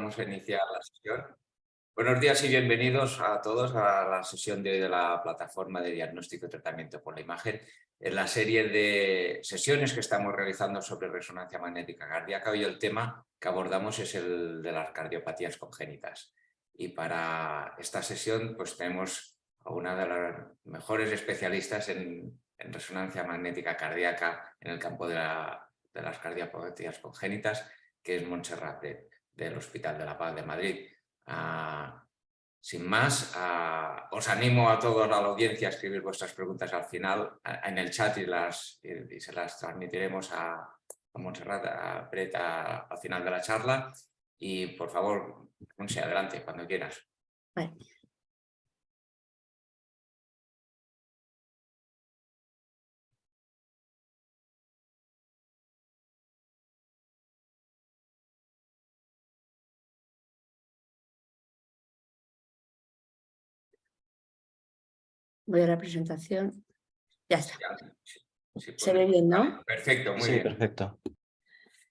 Vamos a iniciar la sesión. Buenos días y bienvenidos a todos a la sesión de hoy de la plataforma de diagnóstico y tratamiento por la imagen. En la serie de sesiones que estamos realizando sobre resonancia magnética cardíaca, hoy el tema que abordamos es el de las cardiopatías congénitas. Y para esta sesión pues tenemos a una de las mejores especialistas en resonancia magnética cardíaca en el campo de las cardiopatías congénitas, que es Montserrat del Hospital de la Paz de Madrid. Sin más, os animo a todos, a la audiencia, a escribir vuestras preguntas al final en el chat y se las transmitiremos a Montserrat, a Brett, al final de la charla. Y por favor, Monse, adelante, cuando quieras. Vale. Voy a la presentación. Ya está. Sí, Se ve bien, ¿no? Vale, perfecto, muy Sí, bien. perfecto.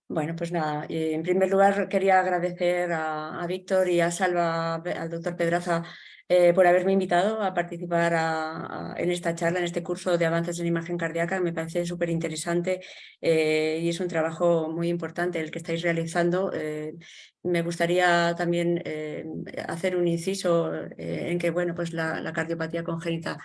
Bueno, pues nada, en primer lugar quería agradecer a Víctor y a Salva, al doctor Pedraza, por haberme invitado a participar en esta charla, en este curso de avances en imagen cardíaca. Me parece súper interesante y es un trabajo muy importante el que estáis realizando. Me gustaría también hacer un inciso en que bueno, pues la cardiopatía congénita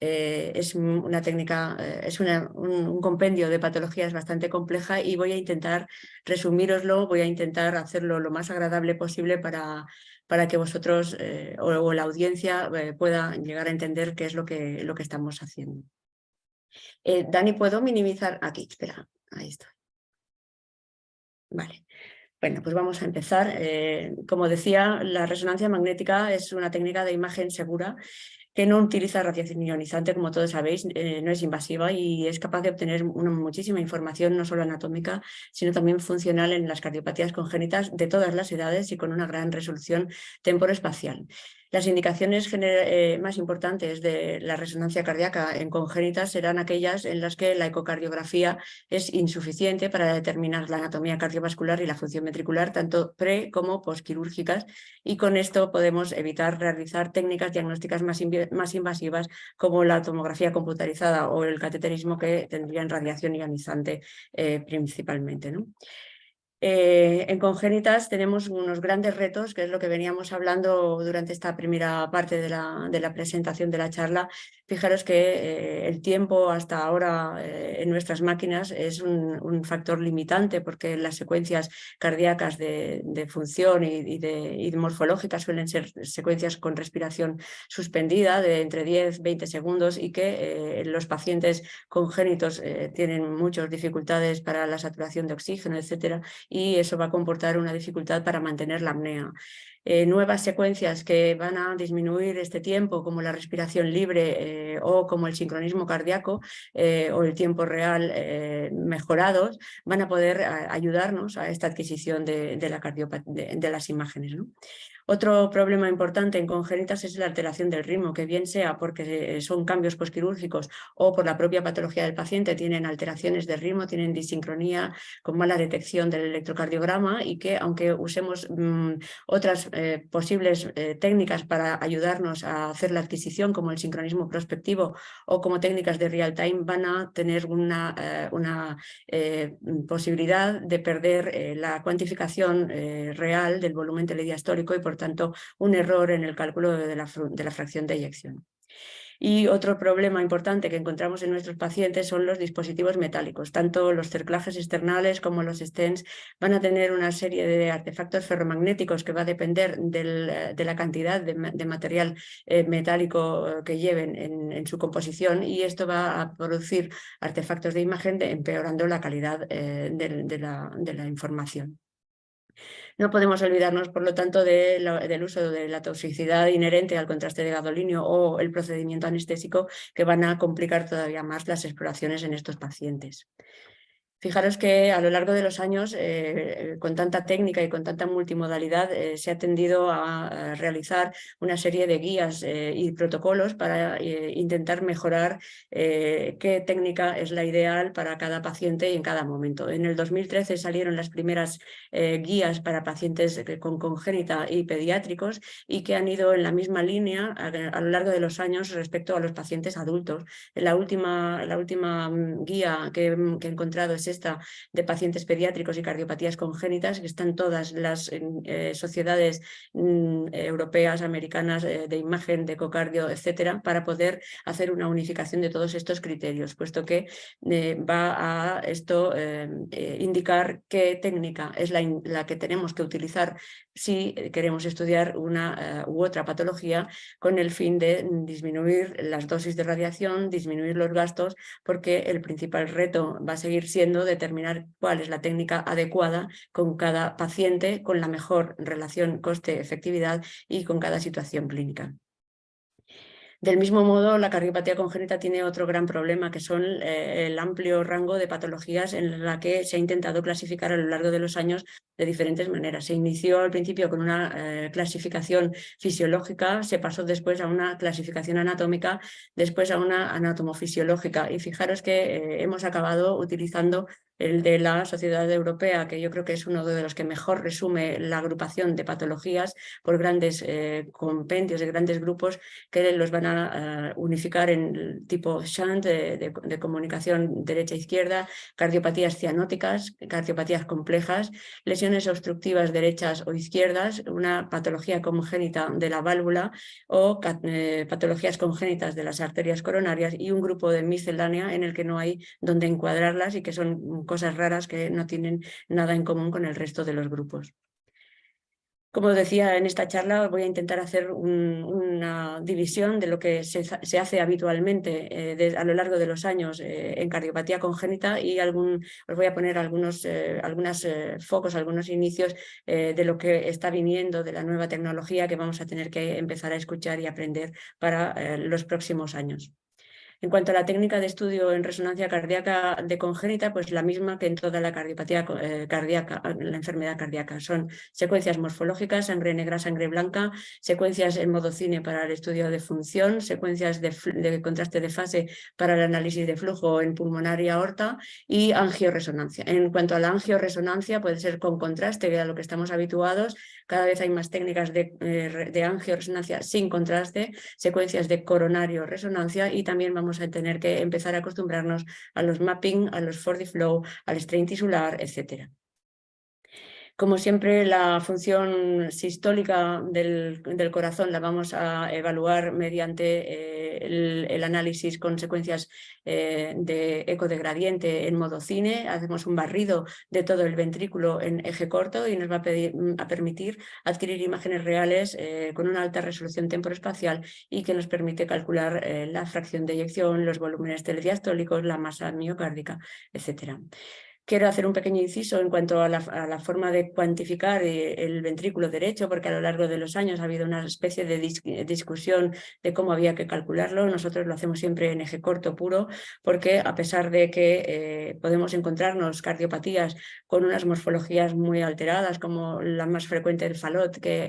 es una técnica, es un compendio de patologías bastante compleja y voy a intentar resumíroslo, voy a intentar hacerlo lo más agradable posible para que vosotros o la audiencia pueda llegar a entender qué es lo que estamos haciendo. Dani, ¿puedo minimizar? Aquí, espera, ahí estoy. Vale. Bueno, pues vamos a empezar. Como decía, la resonancia magnética es una técnica de imagen segura que no utiliza radiación ionizante, como todos sabéis, no es invasiva y es capaz de obtener muchísima información, no solo anatómica, sino también funcional en las cardiopatías congénitas de todas las edades y con una gran resolución temporoespacial. Las indicaciones más importantes de la resonancia cardíaca en congénitas serán aquellas en las que la ecocardiografía es insuficiente para determinar la anatomía cardiovascular y la función ventricular, tanto pre como postquirúrgicas, y con esto podemos evitar realizar técnicas diagnósticas más invasivas como la tomografía computarizada o el cateterismo, que tendrían radiación ionizante principalmente, ¿no? En congénitas tenemos unos grandes retos, que es lo que veníamos hablando durante esta primera parte de la presentación de la charla. Fijaros que el tiempo hasta ahora en nuestras máquinas es un factor limitante, porque las secuencias cardíacas de función y morfológicas suelen ser secuencias con respiración suspendida de entre 10-20 segundos y que los pacientes congénitos tienen muchas dificultades para la saturación de oxígeno, etcétera, y eso va a comportar una dificultad para mantener la apnea. Nuevas secuencias que van a disminuir este tiempo, como la respiración libre o como el sincronismo cardíaco o el tiempo real mejorados, van a poder ayudarnos a esta adquisición de las imágenes, ¿no? Otro problema importante en congénitas es la alteración del ritmo, que bien sea porque son cambios postquirúrgicos o por la propia patología del paciente tienen alteraciones de ritmo, tienen disincronía con mala detección del electrocardiograma, y que aunque usemos otras posibles técnicas para ayudarnos a hacer la adquisición, como el sincronismo prospectivo o como técnicas de real time, van a tener una posibilidad de perder la cuantificación real del volumen telediastólico y por tanto un error en el cálculo de la fracción de eyección. Y otro problema importante que encontramos en nuestros pacientes son los dispositivos metálicos. Tanto los cerclajes externales como los stents van a tener una serie de artefactos ferromagnéticos que va a depender de la cantidad de material metálico que lleven en su composición, y esto va a producir artefactos de imagen empeorando la calidad de la información. No podemos olvidarnos, por lo tanto, del uso de la toxicidad inherente al contraste de gadolinio o el procedimiento anestésico, que van a complicar todavía más las exploraciones en estos pacientes. Fijaros que a lo largo de los años, con tanta técnica y con tanta multimodalidad, se ha tendido a realizar una serie de guías y protocolos para intentar mejorar qué técnica es la ideal para cada paciente y en cada momento. En el 2013 salieron las primeras guías para pacientes con congénita y pediátricos y que han ido en la misma línea a lo largo de los años respecto a los pacientes adultos. La última guía que he encontrado es esta de pacientes pediátricos y cardiopatías congénitas, que están todas las sociedades europeas, americanas de imagen, de ecocardio, etcétera, para poder hacer una unificación de todos estos criterios, puesto que va a esto indicar qué técnica es la que tenemos que utilizar si queremos estudiar una u otra patología, con el fin de disminuir las dosis de radiación, disminuir los gastos, porque el principal reto va a seguir siendo determinar cuál es la técnica adecuada con cada paciente, con la mejor relación coste-efectividad y con cada situación clínica. Del mismo modo, la cardiopatía congénita tiene otro gran problema, que son el amplio rango de patologías en la que se ha intentado clasificar a lo largo de los años de diferentes maneras. Se inició al principio con una clasificación fisiológica, se pasó después a una clasificación anatómica, después a una anatomofisiológica. Y fijaros que hemos acabado utilizando el de la Sociedad Europea, que yo creo que es uno de los que mejor resume la agrupación de patologías por grandes compendios de grandes grupos que los van a unificar en el tipo shunt de comunicación derecha-izquierda, cardiopatías cianóticas, cardiopatías complejas, lesiones obstructivas derechas o izquierdas, una patología congénita de la válvula o patologías congénitas de las arterias coronarias, y un grupo de miscelánea en el que no hay donde encuadrarlas y que son cosas raras que no tienen nada en común con el resto de los grupos. Como decía en esta charla, voy a intentar hacer una división de lo que se hace habitualmente a lo largo de los años en cardiopatía congénita, y os voy a poner algunos focos, algunos inicios de lo que está viniendo, de la nueva tecnología que vamos a tener que empezar a escuchar y aprender para los próximos años. En cuanto a la técnica de estudio en resonancia cardíaca de congénita, pues la misma que en toda la cardiopatía cardíaca, la enfermedad cardíaca. Son secuencias morfológicas, sangre negra, sangre blanca, secuencias en modo cine para el estudio de función, secuencias de contraste de fase para el análisis de flujo en pulmonar y aorta, y angioresonancia. En cuanto a la angioresonancia, puede ser con contraste, que a lo que estamos habituados. Cada vez hay más técnicas de angioresonancia sin contraste, secuencias de coronario resonancia, y también vamos a tener que empezar a acostumbrarnos a los mapping, a los FortiFlow, al strain tisular, etc. Como siempre, la función sistólica del corazón la vamos a evaluar mediante el análisis con secuencias de eco de gradiente en modo cine. Hacemos un barrido de todo el ventrículo en eje corto y nos va a permitir adquirir imágenes reales con una alta resolución temporoespacial, y que nos permite calcular la fracción de eyección, los volúmenes telediastólicos, la masa miocárdica, etc. Quiero hacer un pequeño inciso en cuanto a la forma de cuantificar el ventrículo derecho, porque a lo largo de los años ha habido una especie de discusión de cómo había que calcularlo. Nosotros lo hacemos siempre en eje corto puro, porque a pesar de que podemos encontrarnos cardiopatías con unas morfologías muy alteradas, como la más frecuente del Fallot, que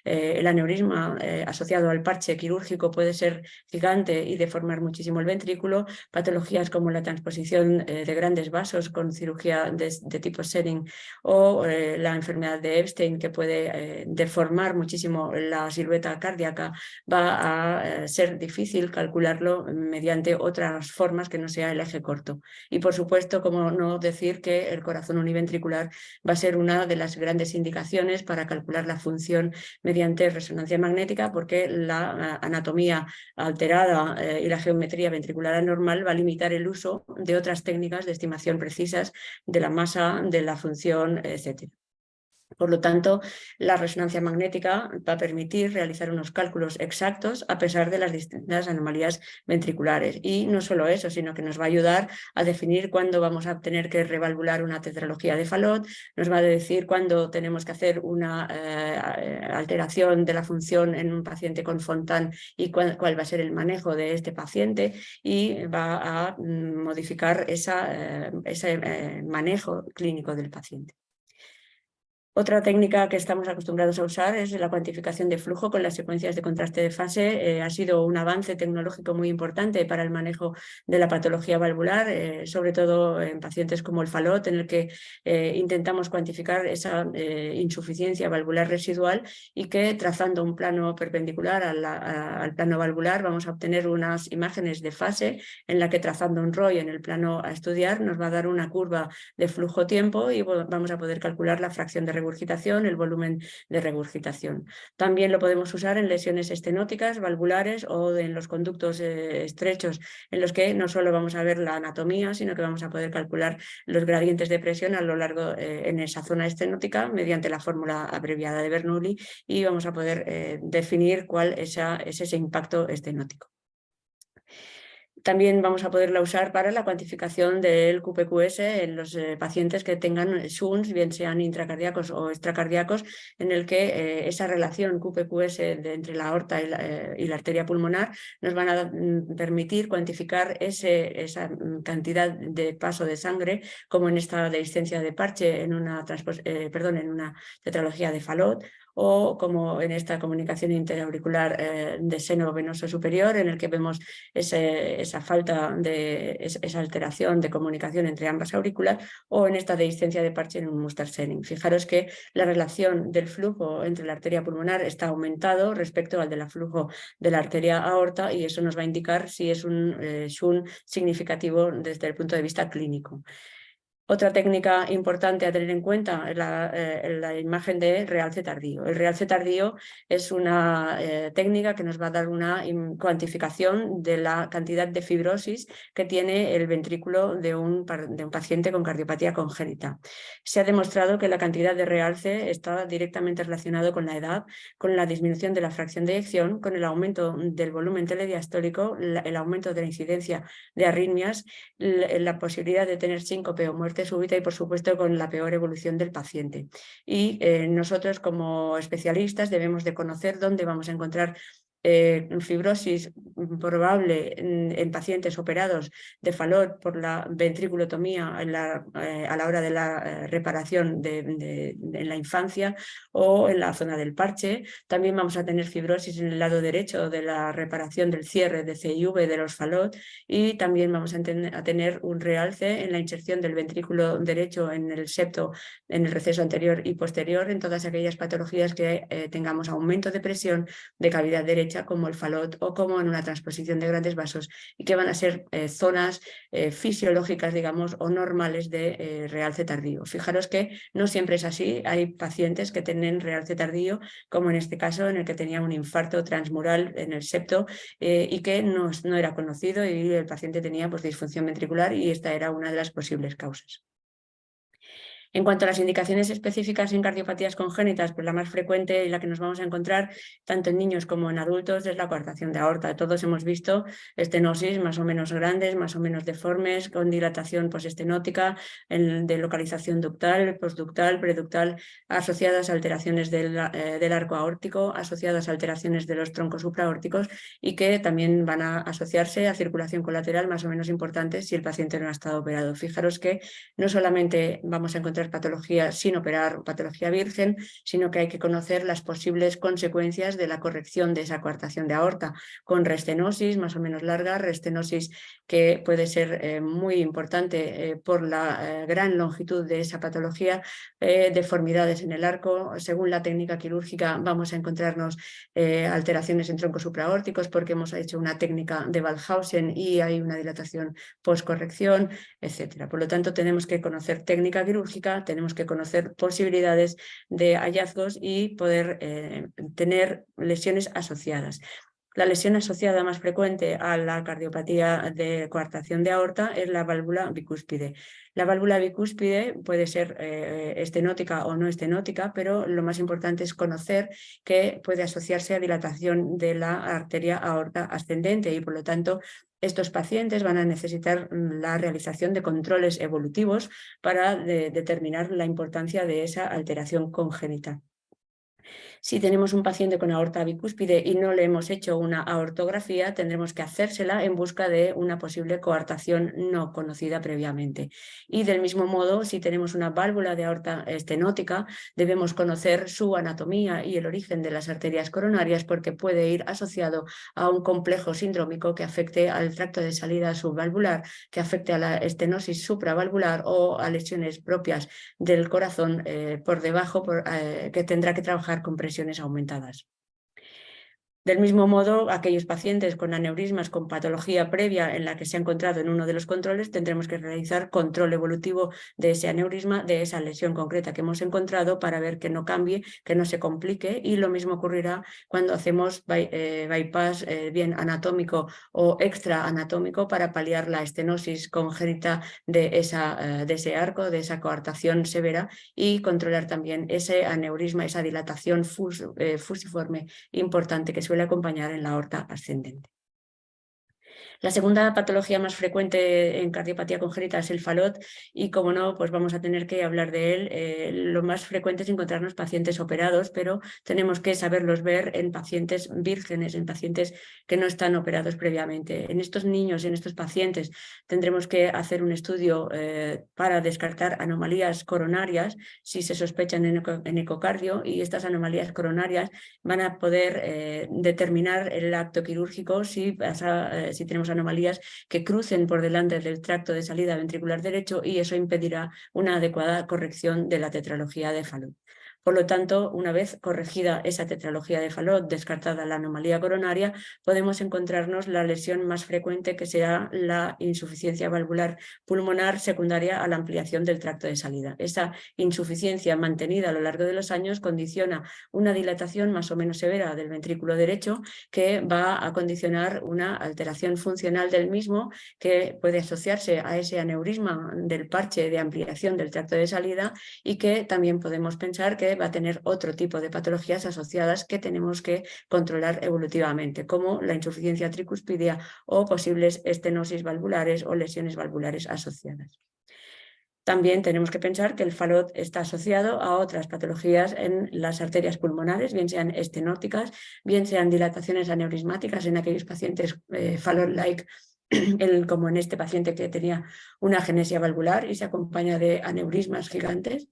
el aneurisma asociado al parche quirúrgico puede ser gigante y deformar muchísimo el ventrículo, patologías como la transposición de grandes vasos con cirugía de tipo Sering, o la enfermedad de Epstein, que puede deformar muchísimo la silueta cardíaca, va a ser difícil calcularlo mediante otras formas que no sea el eje corto. Y por supuesto, como no decir que el corazón univentricular va a ser una de las grandes indicaciones para calcular la función mediante resonancia magnética, porque la anatomía alterada y la geometría ventricular anormal va a limitar el uso de otras técnicas de estimación precisas de la masa, de la función, etc. Por lo tanto, la resonancia magnética va a permitir realizar unos cálculos exactos a pesar de las distintas anomalías ventriculares. Y no solo eso, sino que nos va a ayudar a definir cuándo vamos a tener que revalvular una tetralogía de Fallot, nos va a decir cuándo tenemos que hacer una alteración de la función en un paciente con Fontan y cuál va a ser el manejo de este paciente, y va a modificar ese manejo clínico del paciente. Otra técnica que estamos acostumbrados a usar es la cuantificación de flujo con las secuencias de contraste de fase. Ha sido un avance tecnológico muy importante para el manejo de la patología valvular, sobre todo en pacientes como el Fallot, en el que intentamos cuantificar esa insuficiencia valvular residual, y que trazando un plano perpendicular al plano valvular vamos a obtener unas imágenes de fase en la que, trazando un ROI en el plano a estudiar, nos va a dar una curva de flujo-tiempo y vamos a poder calcular la fracción de regurgitación, el volumen de regurgitación. También lo podemos usar en lesiones estenóticas, valvulares o en los conductos estrechos, en los que no solo vamos a ver la anatomía, sino que vamos a poder calcular los gradientes de presión a lo largo en esa zona estenótica mediante la fórmula abreviada de Bernoulli, y vamos a poder definir cuál es ese impacto estenótico. También vamos a poderla usar para la cuantificación del QPQS en los pacientes que tengan shunts, bien sean intracardíacos o extracardíacos, en el que esa relación QPQS entre la aorta y la arteria pulmonar nos van a permitir cuantificar esa cantidad de paso de sangre, como en esta dehiscencia de Parche en una tetralogía de Fallot, o como en esta comunicación interauricular de seno venoso superior, en el que vemos esa alteración de comunicación entre ambas aurículas, o en esta dehiscencia de Parche en un Muster-Senning. Fijaros que la relación del flujo entre la arteria pulmonar está aumentado respecto al del flujo de la arteria aorta, y eso nos va a indicar si es un shunt significativo desde el punto de vista clínico. Otra técnica importante a tener en cuenta es la imagen de realce tardío. El realce tardío es una técnica que nos va a dar una cuantificación de la cantidad de fibrosis que tiene el ventrículo de un paciente con cardiopatía congénita. Se ha demostrado que la cantidad de realce está directamente relacionado con la edad, con la disminución de la fracción de eyección, con el aumento del volumen telediastólico, el aumento de la incidencia de arritmias, la posibilidad de tener síncope o muerte súbita, y por supuesto con la peor evolución del paciente. Y nosotros, como especialistas, debemos de conocer dónde vamos a encontrar fibrosis probable en pacientes operados de Fallot por la ventriculotomía a la hora de la reparación en la infancia o en la zona del parche. También vamos a tener fibrosis en el lado derecho de la reparación del cierre de CIV de los Fallot, y también vamos a tener un realce en la inserción del ventrículo derecho en el septo, en el receso anterior y posterior, en todas aquellas patologías que tengamos aumento de presión de cavidad derecha, como el Fallot o como en una transposición de grandes vasos, y que van a ser zonas fisiológicas, digamos, o normales de realce tardío. Fijaros que no siempre es así. Hay pacientes que tienen realce tardío, como en este caso, en el que tenía un infarto transmural en el septo y que no era conocido, y el paciente tenía pues disfunción ventricular, y esta era una de las posibles causas. En cuanto a las indicaciones específicas en cardiopatías congénitas, pues la más frecuente y la que nos vamos a encontrar tanto en niños como en adultos es la coartación de aorta. Todos hemos visto estenosis más o menos grandes, más o menos deformes, con dilatación postestenótica, de localización ductal, postductal, preductal, asociadas a alteraciones del arco aórtico, asociadas a alteraciones de los troncos supraórticos, y que también van a asociarse a circulación colateral más o menos importante si el paciente no ha estado operado. Fijaros que no solamente vamos a encontrar patología sin operar, patología virgen, sino que hay que conocer las posibles consecuencias de la corrección de esa coartación de aorta, con restenosis más o menos larga, restenosis que puede ser muy importante por la gran longitud de esa patología, deformidades en el arco. Según la técnica quirúrgica vamos a encontrarnos alteraciones en troncos supraórticos, porque hemos hecho una técnica de Waldhausen y hay una dilatación postcorrección, etcétera. Por lo tanto, tenemos que conocer técnica quirúrgica, tenemos que conocer posibilidades de hallazgos y poder tener lesiones asociadas. La lesión asociada más frecuente a la cardiopatía de coartación de aorta es la válvula bicúspide. La válvula bicúspide puede ser estenótica o no estenótica, pero lo más importante es conocer que puede asociarse a dilatación de la arteria aorta ascendente y, por lo tanto, estos pacientes van a necesitar la realización de controles evolutivos para determinar la importancia de esa alteración congénita. Si tenemos un paciente con aorta bicúspide y no le hemos hecho una aortografía, tendremos que hacérsela en busca de una posible coartación no conocida previamente. Y del mismo modo, si tenemos una válvula de aorta estenótica, debemos conocer su anatomía y el origen de las arterias coronarias, porque puede ir asociado a un complejo sindrómico que afecte al tracto de salida subvalvular, que afecte a la estenosis supravalvular o a lesiones propias del corazón por debajo, que tendrá que trabajar con presiones aumentadas. Del mismo modo, aquellos pacientes con aneurismas con patología previa en la que se ha encontrado en uno de los controles, tendremos que realizar control evolutivo de ese aneurisma, de esa lesión concreta que hemos encontrado, para ver que no cambie, que no se complique, y lo mismo ocurrirá cuando hacemos bypass bien anatómico o extra anatómico para paliar la estenosis congénita de ese arco, de esa coartación severa, y controlar también ese aneurisma, esa dilatación fusiforme importante que suele acompañar en la aorta ascendente. La segunda patología más frecuente en cardiopatía congénita es el Fallot y, como no, pues vamos a tener que hablar de él. Lo más frecuente es encontrarnos pacientes operados, pero tenemos que saberlos ver en pacientes vírgenes, en pacientes que no están operados previamente. En estos niños, en estos pacientes, tendremos que hacer un estudio para descartar anomalías coronarias si se sospechan en ecocardio, y estas anomalías coronarias van a poder determinar el acto quirúrgico si tenemos anomalías que crucen por delante del tracto de salida ventricular derecho, y eso impedirá una adecuada corrección de la tetralogía de Fallot. Por lo tanto, una vez corregida esa tetralogía de Fallot, descartada la anomalía coronaria, podemos encontrarnos la lesión más frecuente, que será la insuficiencia valvular pulmonar secundaria a la ampliación del tracto de salida. Esa insuficiencia mantenida a lo largo de los años condiciona una dilatación más o menos severa del ventrículo derecho, que va a condicionar una alteración funcional del mismo, que puede asociarse a ese aneurisma del parche de ampliación del tracto de salida, y que también podemos pensar que va a tener otro tipo de patologías asociadas que tenemos que controlar evolutivamente, como la insuficiencia tricuspidia o posibles estenosis valvulares o lesiones valvulares asociadas. También tenemos que pensar que el Fallot está asociado a otras patologías en las arterias pulmonares, bien sean estenóticas, bien sean dilataciones aneurismáticas en aquellos pacientes Fallot-like, como en este paciente que tenía una agenesia valvular y se acompaña de aneurismas gigantes,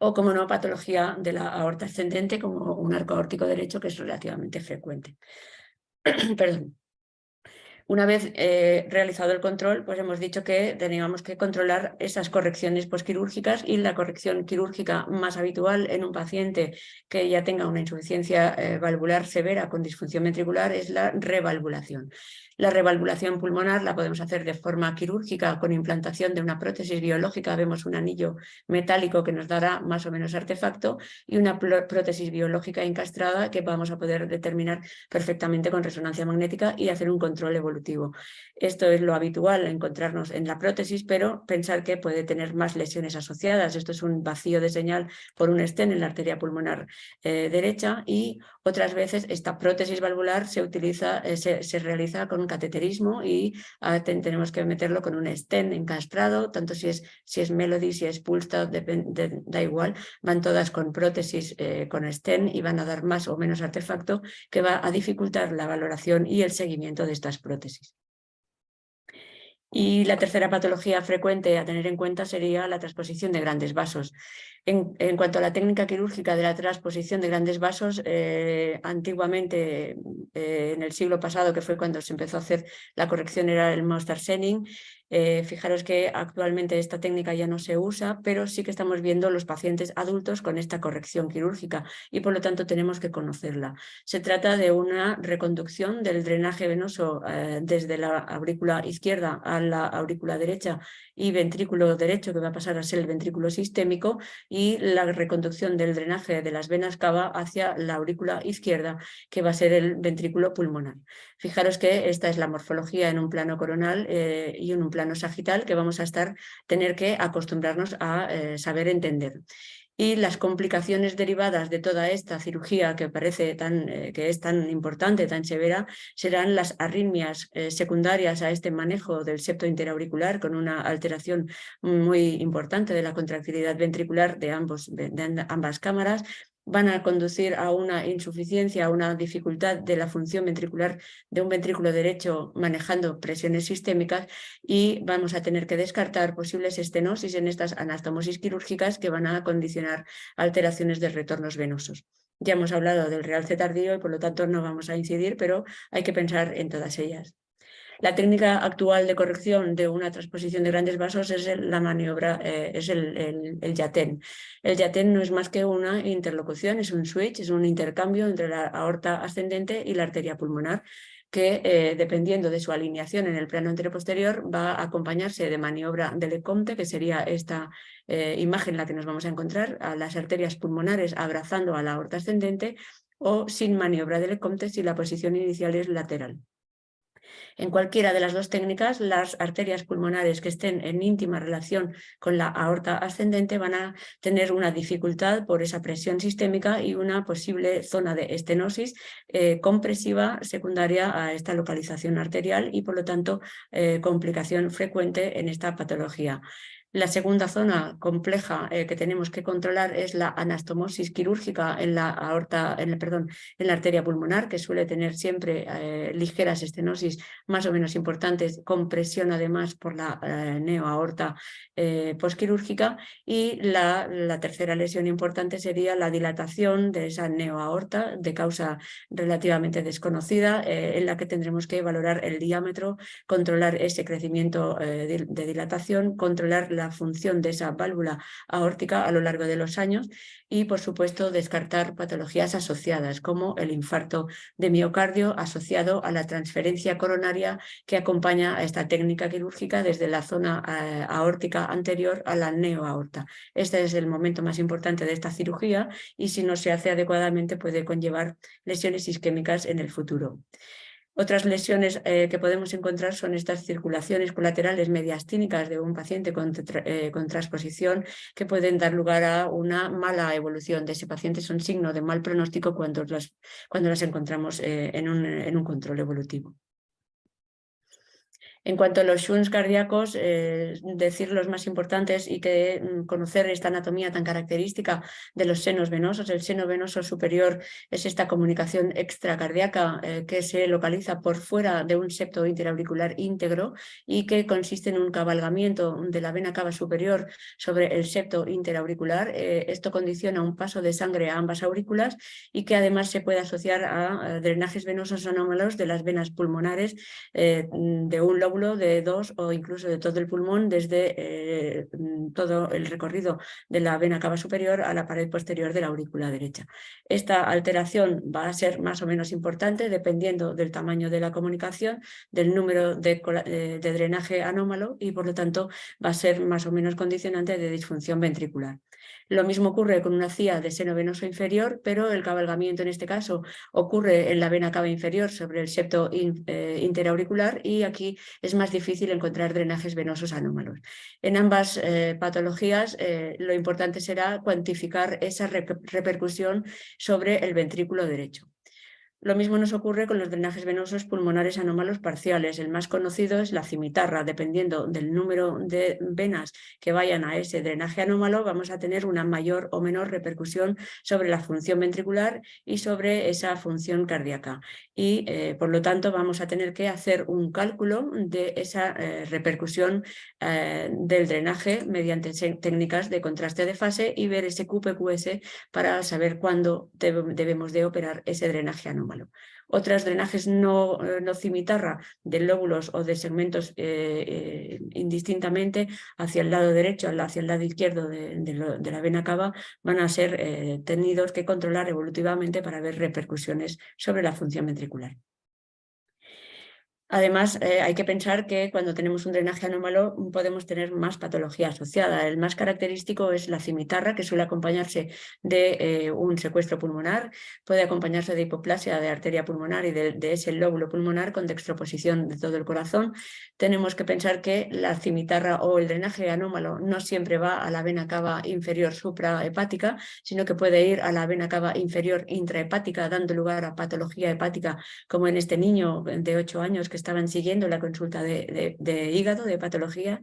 o, como no, patología de la aorta ascendente, como un arco aórtico derecho, que es relativamente frecuente. Perdón. Una vez realizado el control, pues hemos dicho que teníamos que controlar esas correcciones posquirúrgicas, y la corrección quirúrgica más habitual en un paciente que ya tenga una insuficiencia valvular severa con disfunción ventricular es la revalvulación. La revalvulación pulmonar la podemos hacer de forma quirúrgica con implantación de una prótesis biológica. Vemos un anillo metálico que nos dará más o menos artefacto, y una prótesis biológica encastrada que vamos a poder determinar perfectamente con resonancia magnética y hacer un control evolutivo. Esto es lo habitual, encontrarnos en la prótesis, pero pensar que puede tener más lesiones asociadas. Esto es un vacío de señal por un stent en la arteria pulmonar derecha, y otras veces esta prótesis valvular se realiza con cateterismo, y tenemos que meterlo con un stent encastrado, tanto si es Melody, si es Pulsed, da igual, van todas con prótesis con stent, y van a dar más o menos artefacto, que va a dificultar la valoración y el seguimiento de estas prótesis. Y la tercera patología frecuente a tener en cuenta sería la transposición de grandes vasos. En cuanto a la técnica quirúrgica de la transposición de grandes vasos, antiguamente, en el siglo pasado, que fue cuando se empezó a hacer la corrección, era el Mostert-Senning. Fijaros que actualmente esta técnica ya no se usa, pero sí que estamos viendo los pacientes adultos con esta corrección quirúrgica y por lo tanto tenemos que conocerla. Se trata de una reconducción del drenaje venoso desde la aurícula izquierda a la aurícula derecha y ventrículo derecho, que va a pasar a ser el ventrículo sistémico, y la reconducción del drenaje de las venas cava hacia la aurícula izquierda, que va a ser el ventrículo pulmonar. Fijaros que esta es la morfología en un plano coronal y en un plano sagital que vamos a tener que acostumbrarnos a saber entender. Y las complicaciones derivadas de toda esta cirugía que parece que es tan importante, tan severa, serán las arritmias secundarias a este manejo del septo interauricular, con una alteración muy importante de la contractilidad ventricular de ambas cámaras. Van a conducir a una insuficiencia, a una dificultad de la función ventricular de un ventrículo derecho manejando presiones sistémicas, y vamos a tener que descartar posibles estenosis en estas anastomosis quirúrgicas que van a condicionar alteraciones de retornos venosos. Ya hemos hablado del realce tardío y por lo tanto no vamos a incidir, pero hay que pensar en todas ellas. La técnica actual de corrección de una transposición de grandes vasos es la maniobra, es el Yaten. El Yaten no es más que una interlocución, es un switch, es un intercambio entre la aorta ascendente y la arteria pulmonar, que dependiendo de su alineación en el plano anteroposterior va a acompañarse de maniobra de Lecomte, que sería esta imagen en la que nos vamos a encontrar, a las arterias pulmonares abrazando a la aorta ascendente, o sin maniobra de Lecomte si la posición inicial es lateral. En cualquiera de las dos técnicas, las arterias pulmonares que estén en íntima relación con la aorta ascendente van a tener una dificultad por esa presión sistémica y una posible zona de estenosis compresiva secundaria a esta localización arterial y, por lo tanto, complicación frecuente en esta patología. La segunda zona compleja que tenemos que controlar es la anastomosis quirúrgica en la aorta, en la arteria pulmonar, que suele tener siempre ligeras estenosis más o menos importantes, con presión además por la neoaorta posquirúrgica. Y la tercera lesión importante sería la dilatación de esa neoaorta de causa relativamente desconocida, en la que tendremos que valorar el diámetro, controlar ese crecimiento de dilatación, controlar la función de esa válvula aórtica a lo largo de los años y, por supuesto, descartar patologías asociadas como el infarto de miocardio asociado a la transferencia coronaria que acompaña a esta técnica quirúrgica desde la zona aórtica anterior a la neoaorta. Este es el momento más importante de esta cirugía y, si no se hace adecuadamente, puede conllevar lesiones isquémicas en el futuro. Otras lesiones que podemos encontrar son estas circulaciones colaterales mediastínicas de un paciente con transposición, que pueden dar lugar a una mala evolución de ese paciente. Son signo de mal pronóstico cuando las encontramos en un control evolutivo. En cuanto a los shunts cardíacos, decir los más importantes y que conocer esta anatomía tan característica de los senos venosos. El seno venoso superior es esta comunicación extracardíaca que se localiza por fuera de un septo interauricular íntegro y que consiste en un cabalgamiento de la vena cava superior sobre el septo interauricular. Esto condiciona un paso de sangre a ambas aurículas y que además se puede asociar a drenajes venosos anómalos de las venas pulmonares de un lóbulo, de dos o incluso de todo el pulmón, desde todo el recorrido de la vena cava superior a la pared posterior de la aurícula derecha. Esta alteración va a ser más o menos importante dependiendo del tamaño de la comunicación, del número de drenaje anómalo y, por lo tanto, va a ser más o menos condicionante de disfunción ventricular. Lo mismo ocurre con una CIA de seno venoso inferior, pero el cabalgamiento en este caso ocurre en la vena cava inferior sobre el septo interauricular y aquí es más difícil encontrar drenajes venosos anómalos. En ambas patologías lo importante será cuantificar esa repercusión sobre el ventrículo derecho. Lo mismo nos ocurre con los drenajes venosos pulmonares anómalos parciales. El más conocido es la cimitarra. Dependiendo del número de venas que vayan a ese drenaje anómalo, vamos a tener una mayor o menor repercusión sobre la función ventricular y sobre esa función cardíaca. Y, por lo tanto, vamos a tener que hacer un cálculo de esa repercusión del drenaje mediante técnicas de contraste de fase y ver ese QPQS para saber cuándo debemos de operar ese drenaje anómalo. anómalo. Otros drenajes no cimitarra de lóbulos o de segmentos indistintamente hacia el lado derecho, hacia el lado izquierdo de la vena cava, van a ser tenidos que controlar evolutivamente para ver repercusiones sobre la función ventricular. Además, hay que pensar que cuando tenemos un drenaje anómalo podemos tener más patología asociada. El más característico es la cimitarra, que suele acompañarse de un secuestro pulmonar, puede acompañarse de hipoplasia de arteria pulmonar y de ese lóbulo pulmonar con dextroposición de todo el corazón. Tenemos que pensar que la cimitarra o el drenaje anómalo no siempre va a la vena cava inferior suprahepática, sino que puede ir a la vena cava inferior intrahepática, dando lugar a patología hepática, como en este niño de 8 años que estaban siguiendo la consulta de hígado, de patología,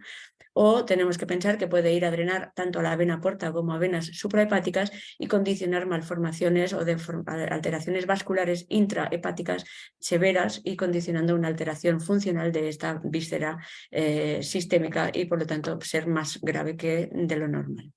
o tenemos que pensar que puede ir a drenar tanto a la vena porta como a venas suprahepáticas y condicionar malformaciones o alteraciones vasculares intrahepáticas severas y condicionando una alteración funcional de esta víscera sistémica y por lo tanto ser más grave que de lo normal.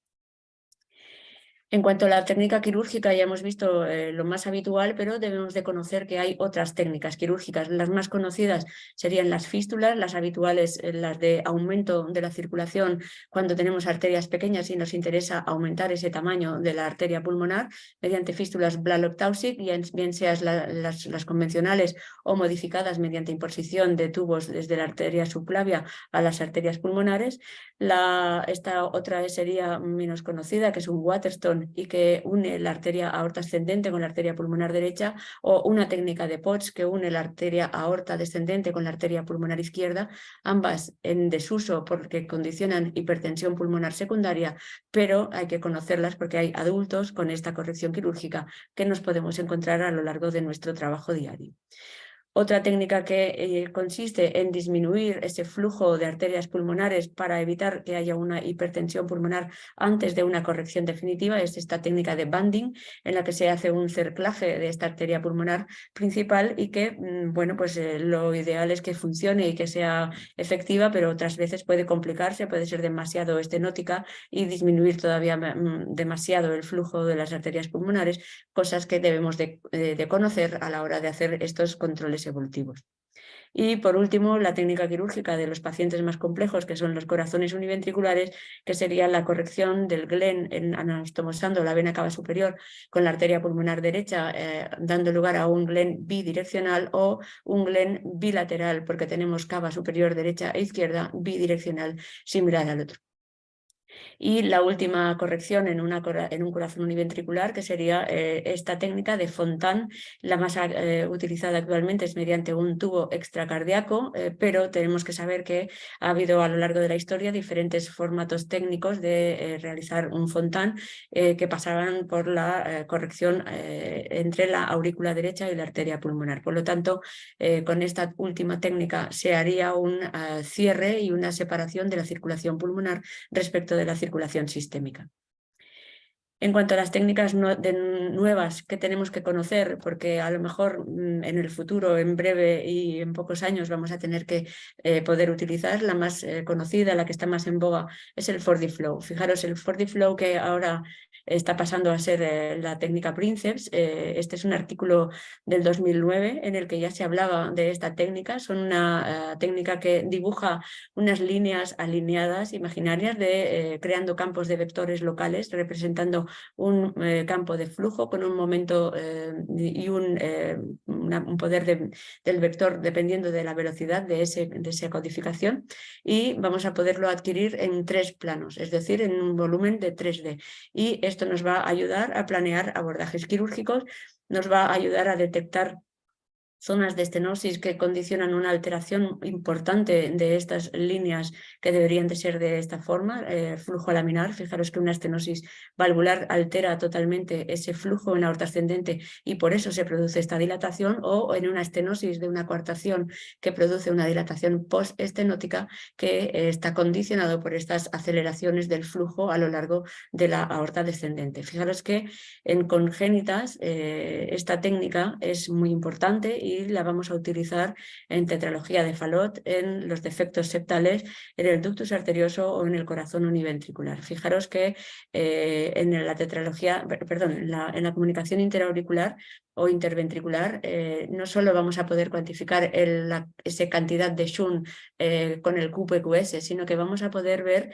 En cuanto a la técnica quirúrgica, ya hemos visto lo más habitual, pero debemos de conocer que hay otras técnicas quirúrgicas. Las más conocidas serían las fístulas, las habituales, las de aumento de la circulación cuando tenemos arterias pequeñas y nos interesa aumentar ese tamaño de la arteria pulmonar mediante fístulas Blalock-Taussig, bien sean las convencionales o modificadas mediante imposición de tubos desde la arteria subclavia a las arterias pulmonares. Esta otra sería menos conocida, que es un Waterstone y que une la arteria aorta ascendente con la arteria pulmonar derecha, o una técnica de Potts que une la arteria aorta descendente con la arteria pulmonar izquierda, ambas en desuso porque condicionan hipertensión pulmonar secundaria, pero hay que conocerlas porque hay adultos con esta corrección quirúrgica que nos podemos encontrar a lo largo de nuestro trabajo diario. Otra técnica que consiste en disminuir ese flujo de arterias pulmonares para evitar que haya una hipertensión pulmonar antes de una corrección definitiva es esta técnica de banding, en la que se hace un cerclaje de esta arteria pulmonar principal y que, bueno, pues lo ideal es que funcione y que sea efectiva, pero otras veces puede complicarse, puede ser demasiado estenótica y disminuir todavía demasiado el flujo de las arterias pulmonares, cosas que debemos de conocer a la hora de hacer estos controles evolutivos. Y por último, la técnica quirúrgica de los pacientes más complejos, que son los corazones univentriculares, que sería la corrección del Glenn anastomosando la vena cava superior con la arteria pulmonar derecha, dando lugar a un Glenn bidireccional o un Glenn bilateral, porque tenemos cava superior derecha e izquierda bidireccional similar al otro. Y la última corrección en un corazón univentricular, que sería esta técnica de Fontan. La más utilizada actualmente es mediante un tubo extracardíaco, pero tenemos que saber que ha habido a lo largo de la historia diferentes formatos técnicos de realizar un Fontan que pasaban por la corrección entre la aurícula derecha y la arteria pulmonar. Por lo tanto, con esta última técnica se haría un cierre y una separación de la circulación pulmonar respecto de la circulación sistémica. En cuanto a las técnicas nuevas que tenemos que conocer, porque a lo mejor en el futuro, en breve y en pocos años vamos a tener que poder utilizar, la más conocida, la que está más en boga, es el FortiFlow. Fijaros, el FortiFlow que ahora está pasando a ser la técnica Princeps. Este es un artículo del 2009 en el que ya se hablaba de esta técnica. Son una técnica que dibuja unas líneas alineadas imaginarias creando campos de vectores locales representando un campo de flujo con un momento y un poder del vector dependiendo de la velocidad de esa codificación, y vamos a poderlo adquirir en 3 planos, es decir, en un volumen de 3D. Y esto nos va a ayudar a planear abordajes quirúrgicos, nos va a ayudar a detectar zonas de estenosis que condicionan una alteración importante de estas líneas que deberían de ser de esta forma, flujo laminar. Fijaros que una estenosis valvular altera totalmente ese flujo en la aorta ascendente y por eso se produce esta dilatación, o en una estenosis de una coartación que produce una dilatación postestenótica que está condicionado por estas aceleraciones del flujo a lo largo de la aorta descendente. Fijaros que en congénitas esta técnica es muy importante y y la vamos a utilizar en tetralogía de Fallot, en los defectos septales, en el ductus arterioso o en el corazón univentricular. Fijaros que en la tetralogía, perdón, en la comunicación interauricular o interventricular, no solo vamos a poder cuantificar esa cantidad de shunt con el QPQS, sino que vamos a poder ver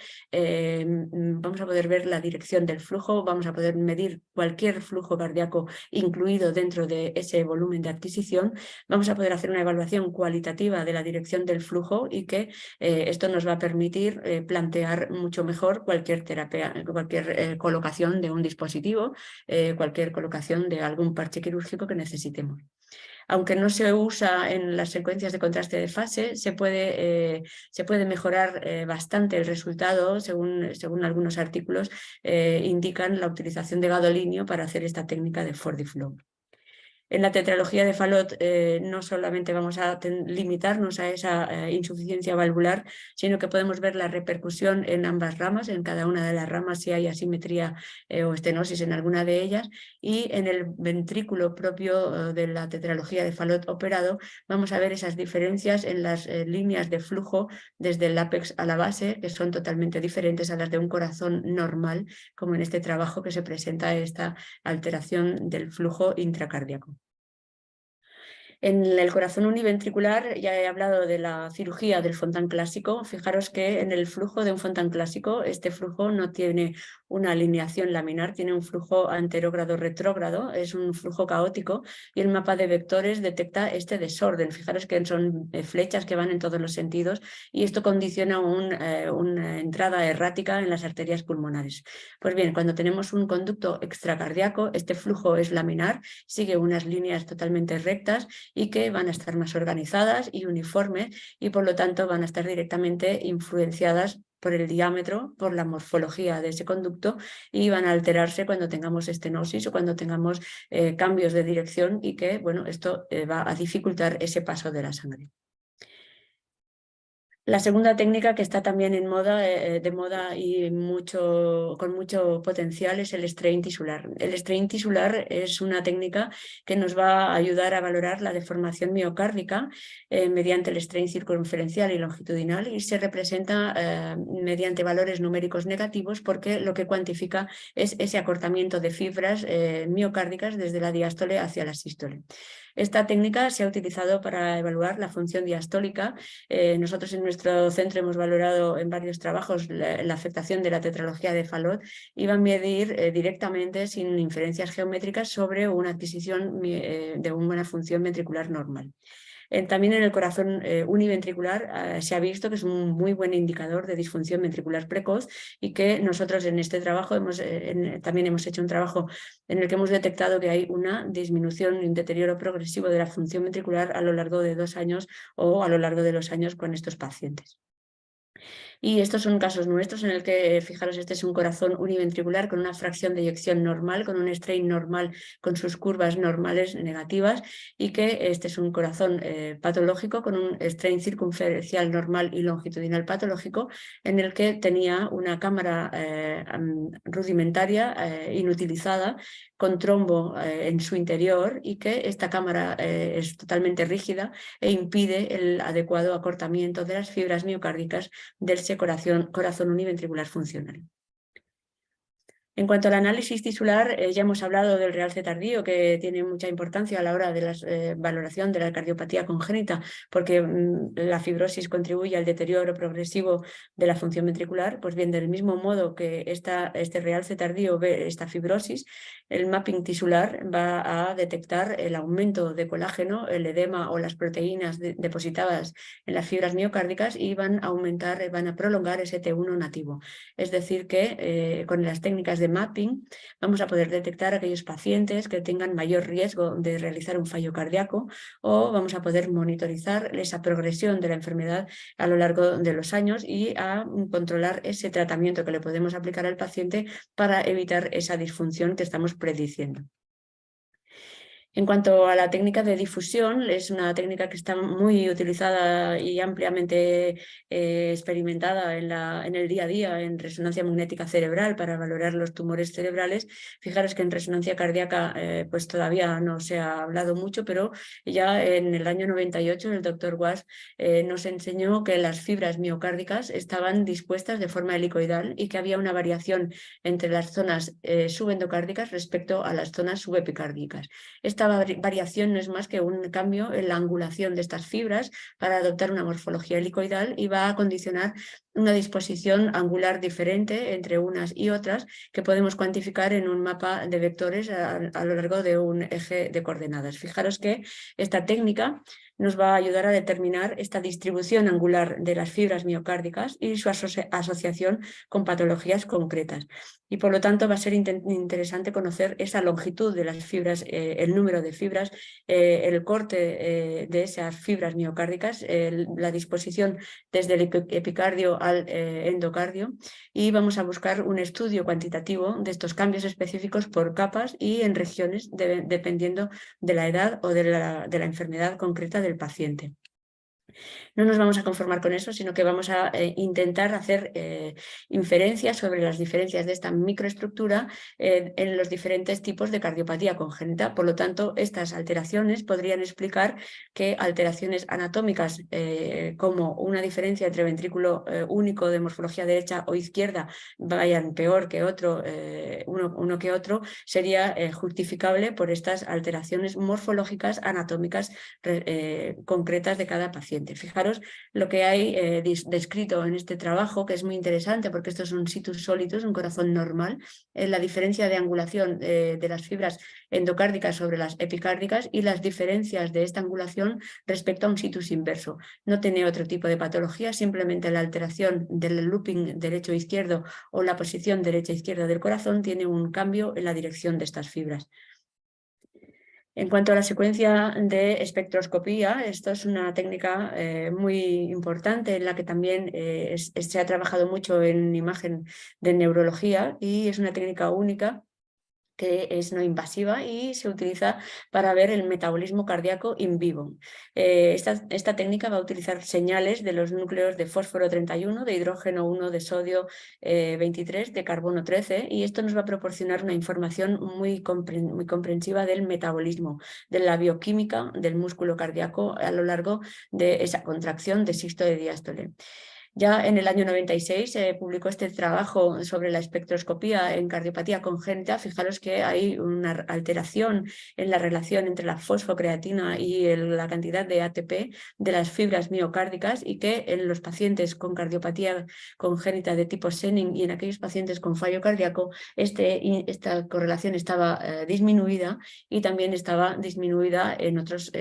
la dirección del flujo, vamos a poder medir cualquier flujo cardíaco incluido dentro de ese volumen de adquisición, vamos a poder hacer una evaluación cualitativa de la dirección del flujo y que esto nos va a permitir plantear mucho mejor cualquier terapia, cualquier colocación de un dispositivo, cualquier colocación de algún parche quirúrgico que necesitemos. Aunque no se usa en las secuencias de contraste de fase, se puede mejorar bastante el resultado, según algunos artículos indican la utilización de gadolinio para hacer esta técnica de FordiFlow. En la tetralogía de Fallot no solamente vamos a limitarnos a esa insuficiencia valvular, sino que podemos ver la repercusión en ambas ramas, en cada una de las ramas si hay asimetría o estenosis en alguna de ellas, y en el ventrículo propio de la tetralogía de Fallot operado vamos a ver esas diferencias en las líneas de flujo desde el ápex a la base, que son totalmente diferentes a las de un corazón normal, como en este trabajo que se presenta esta alteración del flujo intracardíaco. En el corazón univentricular ya he hablado de la cirugía del Fontan clásico. Fijaros que en el flujo de un Fontan clásico, este flujo no tiene una alineación laminar, tiene un flujo anterógrado-retrógrado, es un flujo caótico y el mapa de vectores detecta este desorden. Fijaros que son flechas que van en todos los sentidos y esto condiciona una entrada errática en las arterias pulmonares. Pues bien, cuando tenemos un conducto extracardíaco, este flujo es laminar, sigue unas líneas totalmente rectas y que van a estar más organizadas y uniformes y por lo tanto van a estar directamente influenciadas por el diámetro, por la morfología de ese conducto y van a alterarse cuando tengamos estenosis o cuando tengamos cambios de dirección y que, bueno, esto va a dificultar ese paso de la sangre. La segunda técnica que está también en moda, de moda y con mucho potencial es el strain tisular. El strain tisular es una técnica que nos va a ayudar a valorar la deformación miocárdica mediante el strain circunferencial y longitudinal y se representa mediante valores numéricos negativos porque lo que cuantifica es ese acortamiento de fibras miocárdicas desde la diástole hacia la sístole. Esta técnica se ha utilizado para evaluar la función diastólica. Nosotros en nuestro centro hemos valorado en varios trabajos la afectación de la tetralogía de Fallot y va a medir directamente, sin inferencias geométricas, sobre una adquisición de una buena función ventricular normal. También en el corazón univentricular se ha visto que es un muy buen indicador de disfunción ventricular precoz y que nosotros en este trabajo también hemos hecho un trabajo en el que hemos detectado que hay una disminución y un deterioro progresivo de la función ventricular a lo largo de 2 años o a lo largo de los años con estos pacientes. Y estos son casos nuestros en el que, fijaros, este es un corazón univentricular con una fracción de eyección normal, con un strain normal, con sus curvas normales negativas y que este es un corazón patológico con un strain circunferencial normal y longitudinal patológico en el que tenía una cámara rudimentaria inutilizada con trombo en su interior y que esta cámara es totalmente rígida e impide el adecuado acortamiento de las fibras miocárdicas del corazón univentricular funcional. En cuanto al análisis tisular, ya hemos hablado del realce tardío, que tiene mucha importancia a la hora de la valoración de la cardiopatía congénita, porque la fibrosis contribuye al deterioro progresivo de la función ventricular. Pues bien, del mismo modo que este realce tardío ve esta fibrosis, el mapping tisular va a detectar el aumento de colágeno, el edema o las proteínas depositadas en las fibras miocárdicas y van a prolongar ese T1 nativo. Es decir que con las técnicas de mapping vamos a poder detectar aquellos pacientes que tengan mayor riesgo de realizar un fallo cardíaco o vamos a poder monitorizar esa progresión de la enfermedad a lo largo de los años y a controlar ese tratamiento que le podemos aplicar al paciente para evitar esa disfunción que estamos prediciendo. En cuanto a la técnica de difusión, es una técnica que está muy utilizada y ampliamente experimentada en el día a día en resonancia magnética cerebral para valorar los tumores cerebrales. Fijaros que en resonancia cardíaca pues todavía no se ha hablado mucho, pero ya en el año 98 el doctor Was nos enseñó que las fibras miocárdicas estaban dispuestas de forma helicoidal y que había una variación entre las zonas subendocárdicas respecto a las zonas subepicárdicas. Esta variación no es más que un cambio en la angulación de estas fibras para adoptar una morfología helicoidal y va a condicionar una disposición angular diferente entre unas y otras que podemos cuantificar en un mapa de vectores a lo largo de un eje de coordenadas. Fijaros que esta técnica nos va a ayudar a determinar esta distribución angular de las fibras miocárdicas y su asociación con patologías concretas. Y por lo tanto va a ser interesante conocer esa longitud de las fibras, el número de fibras, el corte de esas fibras miocárdicas, la disposición desde el epicardio al endocardio, y vamos a buscar un estudio cuantitativo de estos cambios específicos por capas y en regiones dependiendo de la edad o de la enfermedad concreta del paciente. No nos vamos a conformar con eso, sino que vamos a intentar hacer inferencias sobre las diferencias de esta microestructura en los diferentes tipos de cardiopatía congénita. Por lo tanto, estas alteraciones podrían explicar que alteraciones anatómicas como una diferencia entre ventrículo único de morfología derecha o izquierda vayan peor que otro, uno que otro, sería justificable por estas alteraciones morfológicas anatómicas concretas de cada paciente. Fijaros lo que hay descrito en este trabajo, que es muy interesante porque estos son situs solitus, un corazón normal, la diferencia de angulación de las fibras endocárdicas sobre las epicárdicas y las diferencias de esta angulación respecto a un situs inverso. No tiene otro tipo de patología, simplemente la alteración del looping derecho-izquierdo o la posición derecha-izquierda del corazón tiene un cambio en la dirección de estas fibras. En cuanto a la secuencia de espectroscopía, esto es una técnica muy importante en la que también se ha trabajado mucho en imagen de neurología y es una técnica única que es no invasiva y se utiliza para ver el metabolismo cardíaco in vivo. Esta técnica va a utilizar señales de los núcleos de fósforo 31, de hidrógeno 1, de sodio 23, de carbono 13, y esto nos va a proporcionar una información muy comprensiva del metabolismo, de la bioquímica del músculo cardíaco a lo largo de esa contracción de sístole y diástole. Ya en el año 96 se publicó este trabajo sobre la espectroscopía en cardiopatía congénita. Fijaros que hay una alteración en la relación entre la fosfocreatina y la cantidad de ATP de las fibras miocárdicas y que en los pacientes con cardiopatía congénita de tipo Senning y en aquellos pacientes con fallo cardíaco esta correlación estaba disminuida y también estaba disminuida en otros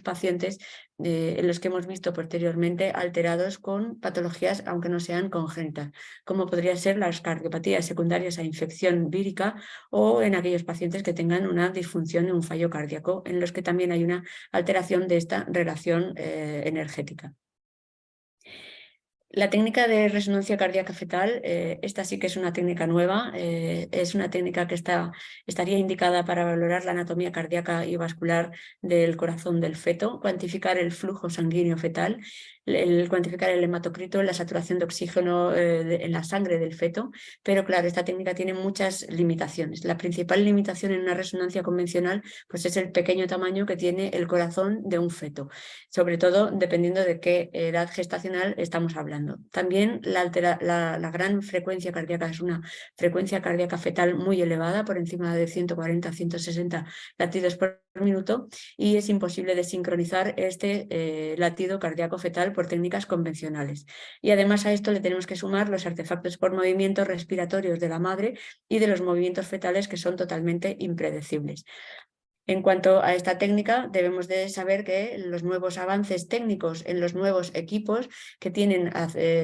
pacientes en los que hemos visto posteriormente alterados con patologías, aunque no sean congénitas, como podrían ser las cardiopatías secundarias a infección vírica o en aquellos pacientes que tengan una disfunción y un fallo cardíaco, en los que también hay una alteración de esta relación energética. La técnica de resonancia cardíaca fetal, esta sí que es una técnica nueva, es una técnica que estaría indicada para valorar la anatomía cardíaca y vascular del corazón del feto, cuantificar el flujo sanguíneo fetal, cuantificar el hematocrito, la saturación de oxígeno en la sangre del feto, pero claro, esta técnica tiene muchas limitaciones. La principal limitación en una resonancia convencional pues es el pequeño tamaño que tiene el corazón de un feto, sobre todo dependiendo de qué edad gestacional estamos hablando. También la gran frecuencia cardíaca es una frecuencia cardíaca fetal muy elevada, por encima de 140-160 latidos por minuto, y es imposible de sincronizar este latido cardíaco fetal por técnicas convencionales. Y además a esto le tenemos que sumar los artefactos por movimientos respiratorios de la madre y de los movimientos fetales que son totalmente impredecibles. En cuanto a esta técnica, debemos de saber que los nuevos avances técnicos en los nuevos equipos que tienen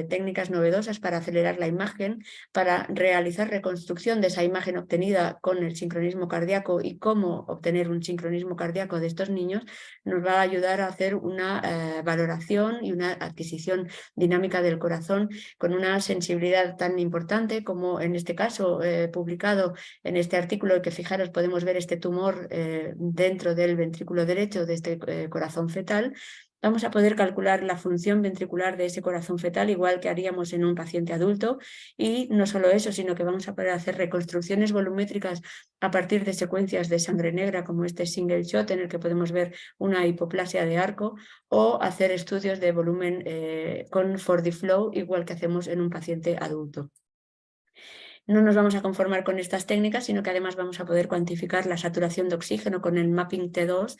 técnicas novedosas para acelerar la imagen, para realizar reconstrucción de esa imagen obtenida con el sincronismo cardíaco y cómo obtener un sincronismo cardíaco de estos niños, nos va a ayudar a hacer una valoración y una adquisición dinámica del corazón con una sensibilidad tan importante como en este caso publicado en este artículo, que fijaros podemos ver este tumor dentro del ventrículo derecho de este corazón fetal, vamos a poder calcular la función ventricular de ese corazón fetal, igual que haríamos en un paciente adulto, y no solo eso, sino que vamos a poder hacer reconstrucciones volumétricas a partir de secuencias de sangre negra, como este single shot, en el que podemos ver una hipoplasia de arco, o hacer estudios de volumen con 4D Flow, igual que hacemos en un paciente adulto. No nos vamos a conformar con estas técnicas, sino que además vamos a poder cuantificar la saturación de oxígeno con el mapping T2,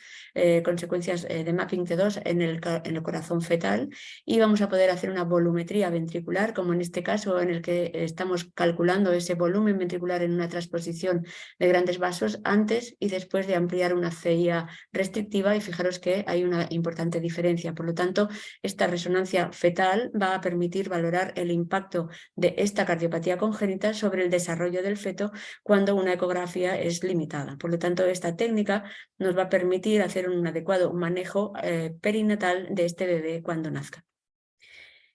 consecuencias de mapping T2 en el corazón fetal, y vamos a poder hacer una volumetría ventricular, como en este caso en el que estamos calculando ese volumen ventricular en una transposición de grandes vasos antes y después de ampliar una CIA restrictiva, y fijaros que hay una importante diferencia. Por lo tanto, esta resonancia fetal va a permitir valorar el impacto de esta cardiopatía congénita sobre el desarrollo del feto cuando una ecografía es limitada. Por lo tanto, esta técnica nos va a permitir hacer un adecuado manejo perinatal de este bebé cuando nazca.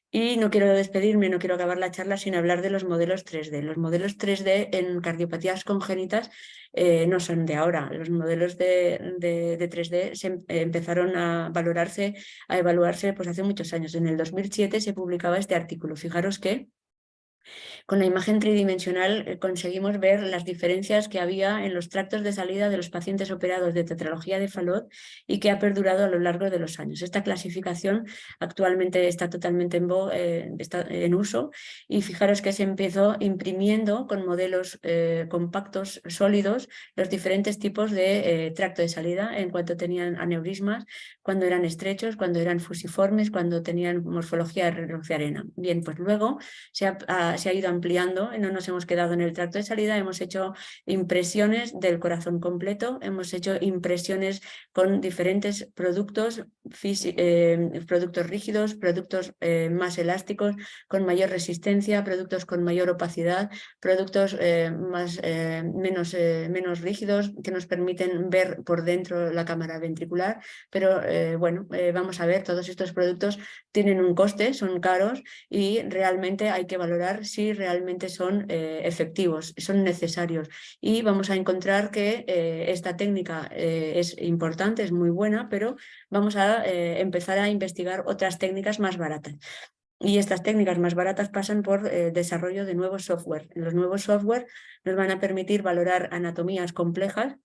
Y no quiero despedirme, no quiero acabar la charla sin hablar de los modelos 3D. Los modelos 3D en cardiopatías congénitas no son de ahora. Los modelos de 3D empezaron a valorarse, a evaluarse pues hace muchos años. En el 2007 se publicaba este artículo. Fijaros que con la imagen tridimensional conseguimos ver las diferencias que había en los tractos de salida de los pacientes operados de tetralogía de Fallot y que ha perdurado a lo largo de los años. Esta clasificación actualmente está totalmente está en uso, y fijaros que se empezó imprimiendo con modelos compactos sólidos los diferentes tipos de tracto de salida en cuanto tenían aneurismas, cuando eran estrechos, cuando eran fusiformes, cuando tenían morfología de reloj de arena. Bien, pues luego se ha ido ampliando, no nos hemos quedado en el tracto de salida, hemos hecho impresiones del corazón completo, hemos hecho impresiones con diferentes productos, productos rígidos, productos más elásticos, con mayor resistencia, productos con mayor opacidad, productos menos rígidos, que nos permiten ver por dentro la cámara ventricular. Pero vamos a ver, todos estos productos tienen un coste, son caros, y realmente hay que valorar si realmente son efectivos, son necesarios. Y vamos a encontrar que esta técnica es importante, es muy buena, pero vamos a empezar a investigar otras técnicas más baratas. Y estas técnicas más baratas pasan por desarrollo de nuevos software. Los nuevos software nos van a permitir valorar anatomías complejas,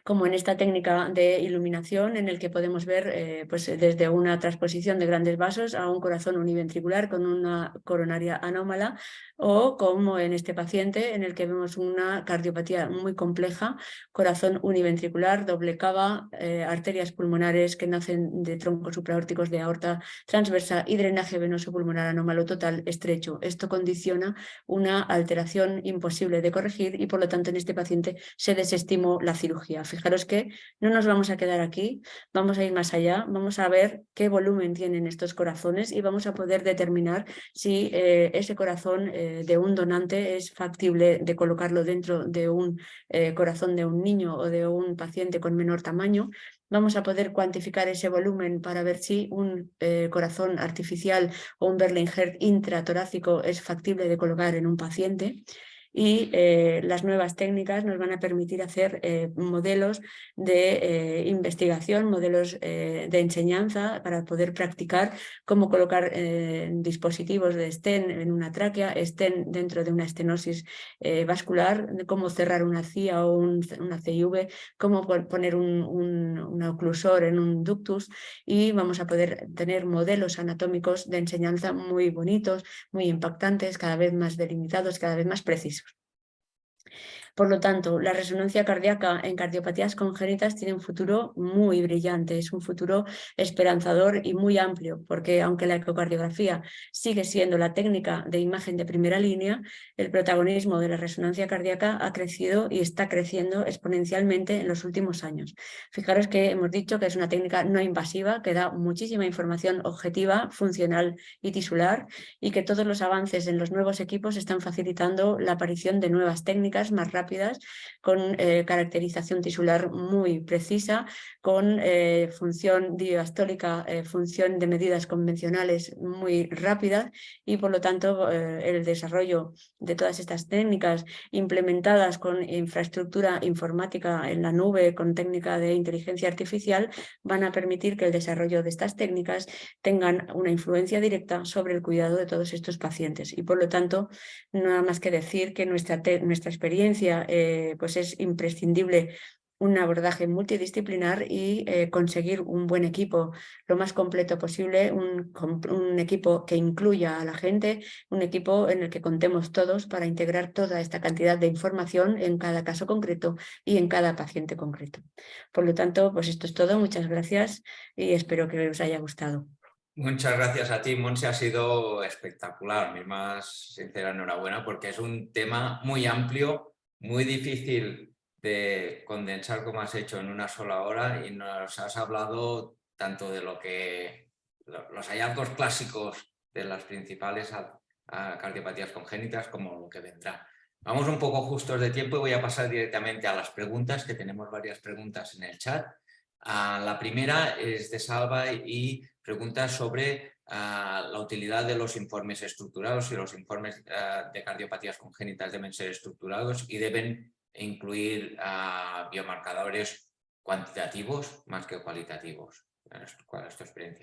como en esta técnica de iluminación, en el que podemos ver pues desde una transposición de grandes vasos a un corazón univentricular con una coronaria anómala, o como en este paciente en el que vemos una cardiopatía muy compleja, corazón univentricular, doble cava, arterias pulmonares que nacen de troncos supraórticos de aorta transversa y drenaje venoso pulmonar anómalo total estrecho. Esto condiciona una alteración imposible de corregir y por lo tanto en este paciente se desestimó la cirugía. Fijaros que no nos vamos a quedar aquí, vamos a ir más allá, vamos a ver qué volumen tienen estos corazones y vamos a poder determinar si ese corazón de un donante es factible de colocarlo dentro de un corazón de un niño o de un paciente con menor tamaño. Vamos a poder cuantificar ese volumen para ver si un corazón artificial o un Berlin-Heart intratorácico es factible de colocar en un paciente. Y las nuevas técnicas nos van a permitir hacer modelos de investigación, modelos de enseñanza para poder practicar cómo colocar dispositivos de stent en una tráquea, stent dentro de una estenosis vascular, cómo cerrar una CIA o una CIV, cómo poner un oclusor en un ductus, y vamos a poder tener modelos anatómicos de enseñanza muy bonitos, muy impactantes, cada vez más delimitados, cada vez más precisos. Por lo tanto, la resonancia cardíaca en cardiopatías congénitas tiene un futuro muy brillante, es un futuro esperanzador y muy amplio, porque aunque la ecocardiografía sigue siendo la técnica de imagen de primera línea, el protagonismo de la resonancia cardíaca ha crecido y está creciendo exponencialmente en los últimos años. Fijaros que hemos dicho que es una técnica no invasiva, que da muchísima información objetiva, funcional y tisular, y que todos los avances en los nuevos equipos están facilitando la aparición de nuevas técnicas más rápidas rápidas, con caracterización tisular muy precisa, con función diastólica, función de medidas convencionales muy rápidas, y por lo tanto el desarrollo de todas estas técnicas implementadas con infraestructura informática en la nube, con técnica de inteligencia artificial, van a permitir que el desarrollo de estas técnicas tengan una influencia directa sobre el cuidado de todos estos pacientes. Y por lo tanto, nada más que decir que nuestra experiencia pues es imprescindible un abordaje multidisciplinar y conseguir un buen equipo lo más completo posible, un equipo que incluya a la gente, un equipo en el que contemos todos para integrar toda esta cantidad de información en cada caso concreto y en cada paciente concreto. Por lo tanto, pues esto es todo. Muchas gracias y espero que os haya gustado. Muchas gracias a ti, Montse, ha sido espectacular. Mi más sincera enhorabuena porque es un tema muy amplio, muy difícil de condensar como has hecho en una sola hora, y nos has hablado tanto de los hallazgos clásicos de las principales cardiopatías congénitas como lo que vendrá. Vamos un poco justos de tiempo y voy a pasar directamente a las preguntas, que tenemos varias preguntas en el chat. La primera es de Salva y pregunta sobre la utilidad de los informes estructurados, si los informes de cardiopatías congénitas deben ser estructurados y deben incluir biomarcadores cuantitativos más que cualitativos. ¿Cuál es tu experiencia?